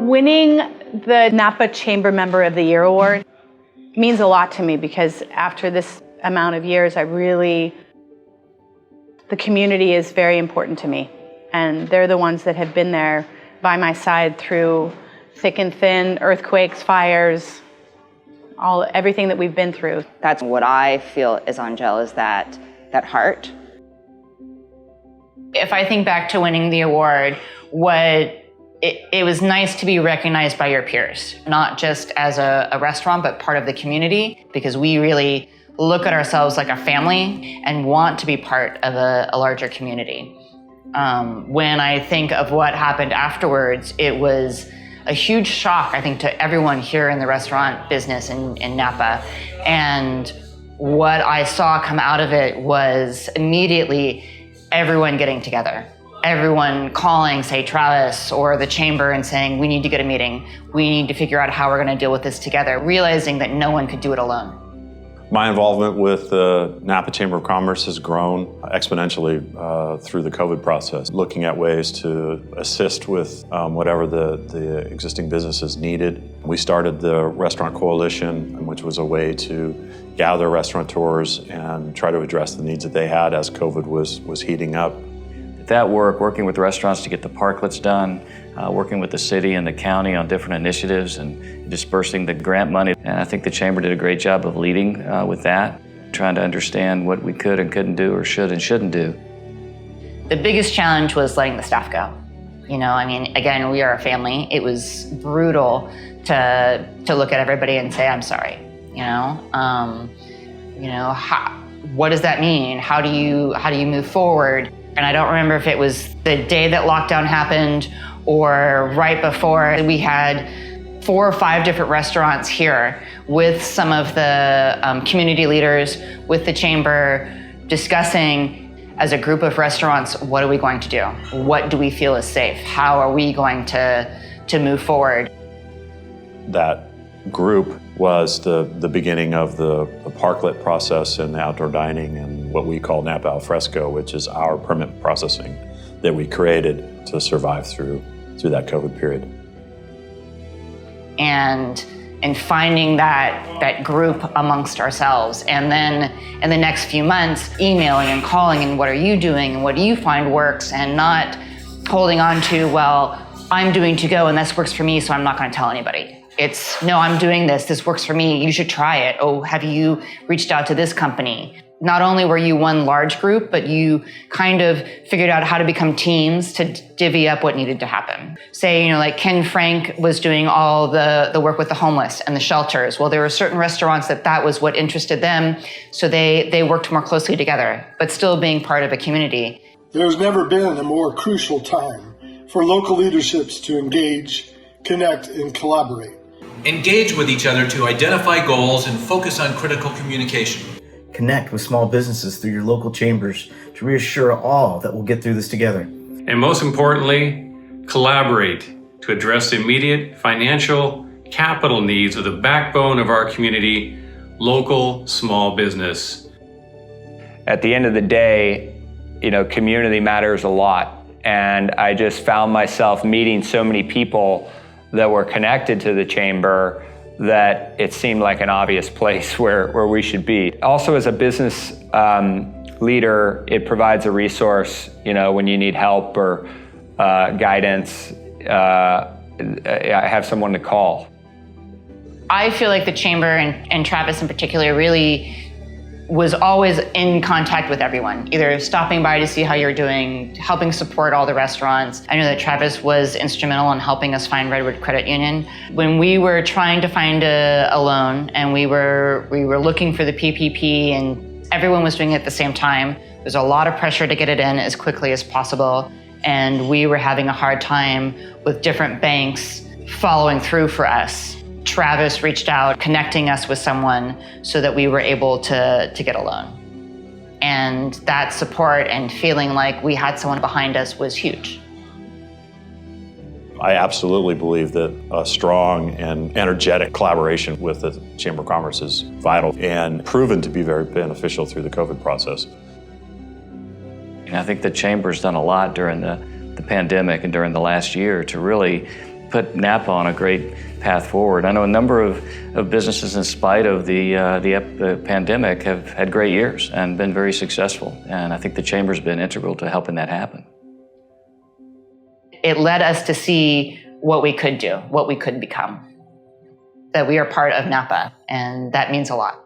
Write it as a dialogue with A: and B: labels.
A: Winning the Napa Chamber Member of the Year award means a lot to me because after this amount of years, the community is very important to me. And they're the ones that have been there by my side through thick and thin, earthquakes, fires, everything that we've been through.
B: That's what I feel is on Jill, is that heart.
C: If I think back to winning the award, it was nice to be recognized by your peers, not just as a restaurant, but part of the community, because we really look at ourselves like a family and want to be part of a larger community. When I think of what happened afterwards, it was a huge shock, I think, to everyone here in the restaurant business in Napa. And what I saw come out of it was immediately everyone getting together. Everyone calling, say, Travis or the chamber and saying, we need to get a meeting. We need to figure out how we're going to deal with this together, realizing that no one could do it alone.
D: My involvement with the Napa Chamber of Commerce has grown exponentially through the COVID process, looking at ways to assist with whatever the existing businesses needed. We started the Restaurant Coalition, which was a way to gather restaurateurs and try to address the needs that they had as COVID was heating up.
E: That work, working with restaurants to get the parklets done, working with the city and the county on different initiatives and dispersing the grant money. And I think the Chamber did a great job of leading with that, trying to understand what we could and couldn't do or should and shouldn't do.
C: The biggest challenge was letting the staff go. Again, we are a family. It was brutal to look at everybody and say, I'm sorry, what does that mean? How do you move forward? And I don't remember if it was the day that lockdown happened or right before. We had 4 or 5 different restaurants here with some of the community leaders, with the chamber, discussing as a group of restaurants, what are we going to do? What do we feel is safe? How are we going to move forward?
D: That group was the beginning of the parklet process and the outdoor dining and what we call Napa Al Fresco, which is our permit processing that we created to survive through that COVID period.
C: And finding that group amongst ourselves, and then in the next few months, emailing and calling and what are you doing and what do you find works, and not holding on to, well, I'm doing to-go and this works for me, so I'm not going to tell anybody. It's, no, I'm doing this works for me, you should try it. Oh, have you reached out to this company? Not only were you one large group, but you kind of figured out how to become teams to divvy up what needed to happen. Say, like Ken Frank was doing all the work with the homeless and the shelters. Well, there were certain restaurants that was what interested them, so they worked more closely together, but still being part of a community.
F: There's never been a more crucial time for local leaderships to engage, connect, and collaborate.
G: Engage with each other to identify goals and focus on critical communication.
H: Connect with small businesses through your local chambers to reassure all that we'll get through this together.
I: And most importantly, collaborate to address the immediate financial capital needs of the backbone of our community, local small business.
J: At the end of the day, community matters a lot. And I just found myself meeting so many people that were connected to the chamber that it seemed like an obvious place where we should be. Also, as a business leader, it provides a resource, when you need help or guidance, I have someone to call.
C: I feel like the chamber and Travis in particular really was always in contact with everyone, either stopping by to see how you're doing, helping support all the restaurants. I know that Travis was instrumental in helping us find Redwood Credit Union. When we were trying to find a loan and we were looking for the PPP and everyone was doing it at the same time, there's a lot of pressure to get it in as quickly as possible. And we were having a hard time with different banks following through for us. Travis reached out, connecting us with someone so that we were able to get a loan. And that support and feeling like we had someone behind us was huge.
D: I absolutely believe that a strong and energetic collaboration with the Chamber of Commerce is vital and proven to be very beneficial through the COVID process.
E: I think the Chamber's done a lot during the pandemic and during the last year to really put Napa on a great path forward. I know a number of businesses, in spite of the pandemic, have had great years and been very successful. And I think the Chamber's been integral to helping that happen.
C: It led us to see what we could do, what we could become. That we are part of Napa, and that means a lot.